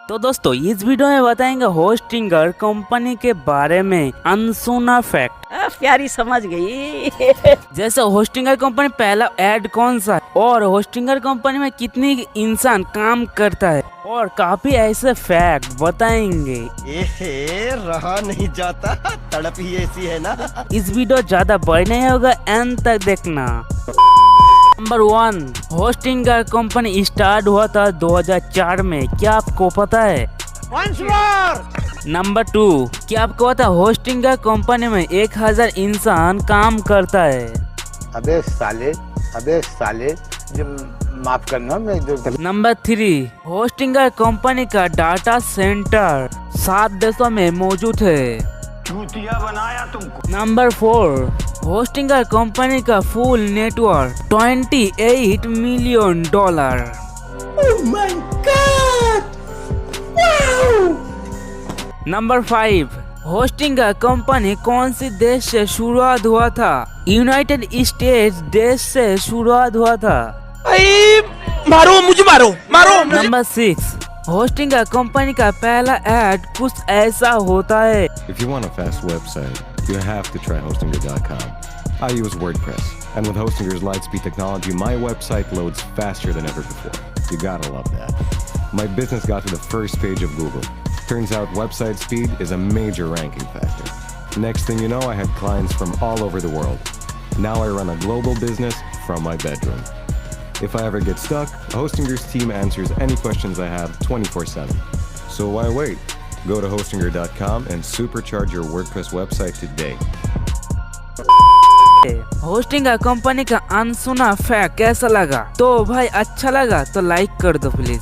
तो दोस्तों इस वीडियो में बताएंगे होस्टिंगर कंपनी के बारे में अनसुना फैक्ट। प्यारी समझ गई। जैसे होस्टिंगर कंपनी पहला ऐड कौन सा है और होस्टिंगर कंपनी में कितनी इंसान काम करता है और काफी ऐसे फैक्ट बताएंगे। रहा नहीं जाता, तड़प ही ऐसी है ना। इस वीडियो ज्यादा बड़ी नहीं होगा, एंड तक देखना। नंबर 1, होस्टिंगर कंपनी स्टार्ट हुआ था 2004 में, क्या आपको पता है? नंबर 2, क्या आपको पता है होस्टिंगर कंपनी में 1000 इंसान काम करता है? अबे साले माफ करना मैं जो। नंबर 3, होस्टिंगर कंपनी का डाटा सेंटर 7 देशों में मौजूद है। चूतिया बनाया तुमको। नंबर 4, होस्टिंगर कंपनी का full network $28 million. Oh my God, wow. Number 5, Hostinger company कौन सी देश से शुरुआत हुआ था? यूनाइटेड स्टेट्स देश से शुरुआत हुआ था। मारो मुझे, मारो। नंबर 6, होस्टिंगर कंपनी का पहला ऐड कुछ ऐसा होता है। If you want a fast website, you have to try Hostinger.com. I use WordPress, and with Hostinger's Lightspeed technology, my website loads faster than ever before. You gotta love that. My business got to the first page of Google. Turns out website speed is a major ranking factor. Next thing you know, I had clients from all over the world. Now I run a global business from my bedroom. If I ever get stuck, Hostinger's team answers any questions I have 24/7. So why wait? Go to Hostinger.com and supercharge your WordPress website today. Hostinger company का अनसुना fact कैसा लगा? तो भाई अच्छा लगा तो like कर दो प्लीज।